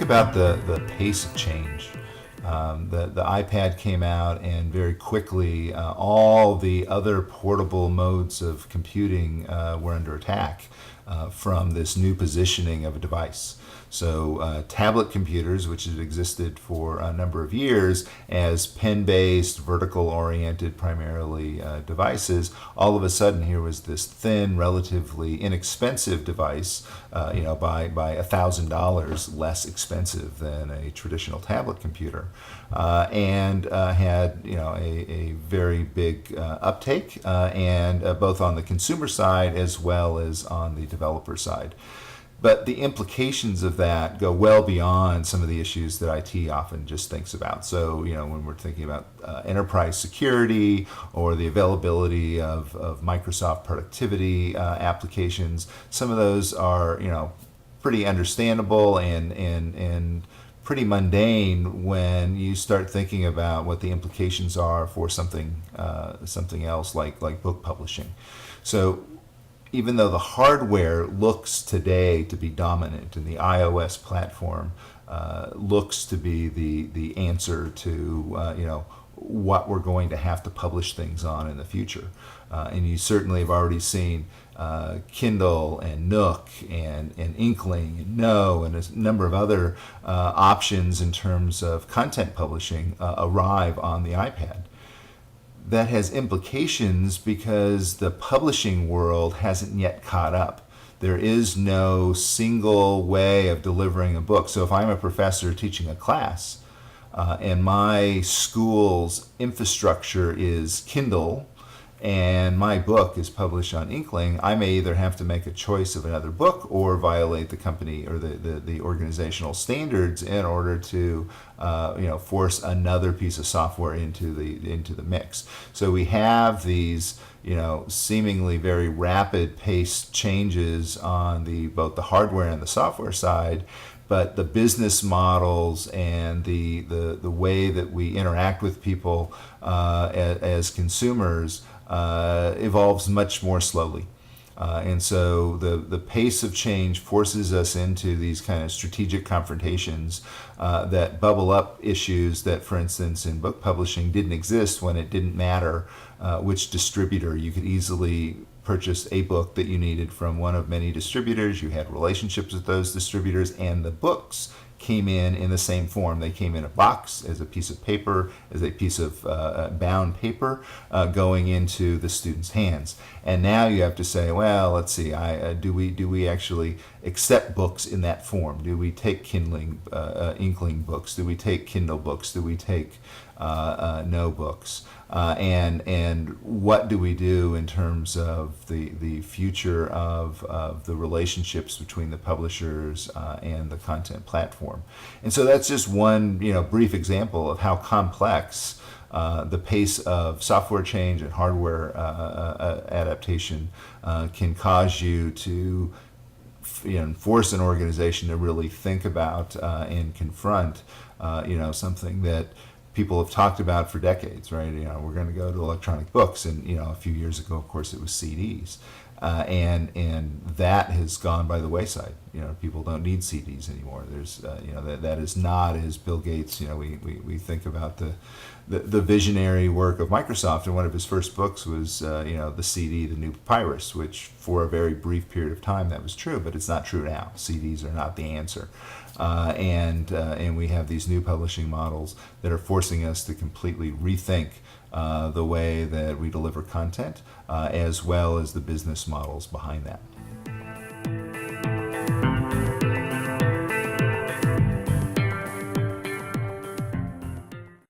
about the pace of change. The iPad came out, and very quickly all the other portable modes of computing were under attack from this new positioning of a device. So tablet computers, which had existed for a number of years as pen-based, vertical-oriented primarily devices, all of a sudden here was this thin, relatively inexpensive device, by $1,000 less expensive than a traditional tablet computer, and had a very big uptake, and both on the consumer side as well as on the developer side. But the implications of that go well beyond some of the issues that IT often just thinks about. So, when we're thinking about enterprise security or the availability of Microsoft productivity applications, some of those are, pretty understandable and pretty mundane when you start thinking about what the implications are for something else like book publishing. So even though the hardware looks today to be dominant and the iOS platform looks to be the answer to what we're going to have to publish things on in the future, and you certainly have already seen Kindle and Nook and Inkling and No and a number of other options in terms of content publishing arrive on the iPad. That has implications because the publishing world hasn't yet caught up. There is no single way of delivering a book. So if I'm a professor teaching a class and my school's infrastructure is Kindle and my book is published on Inkling, I may either have to make a choice of another book or violate the company or the organizational standards in order to force another piece of software into the mix. So we have these seemingly very rapid paced changes on both the hardware and the software side, but the business models and the way that we interact with people as consumers evolves much more slowly. And so the pace of change forces us into these kind of strategic confrontations that bubble up issues that, for instance, in book publishing didn't exist when it didn't matter which distributor. You could easily purchase a book that you needed from one of many distributors. You had relationships with those distributors, and the books came in the same form. They came in a box, as a piece of paper, as a piece of bound paper going into the student's hands. And now you have to say, well, let's see, do we actually accept books in that form? Do we take Inkling books? Do we take Kindle books? Do we take No books? And what do we do in terms of the future of the relationships between the publishers and the content platform? And so that's just one brief example of how complex the pace of software change and hardware adaptation can cause you to force an organization to really think about and confront something that people have talked about for decades, right? We're going to go to electronic books, and a few years ago, of course, it was CDs, and that has gone by the wayside. People don't need CDs anymore. There's that is not, as Bill Gates. We think about the visionary work of Microsoft, and one of his first books was the CD, the new papyrus, which for a very brief period of time that was true, but it's not true now. CDs are not the answer. And we have these new publishing models that are forcing us to completely rethink the way that we deliver content, as well as the business models behind that.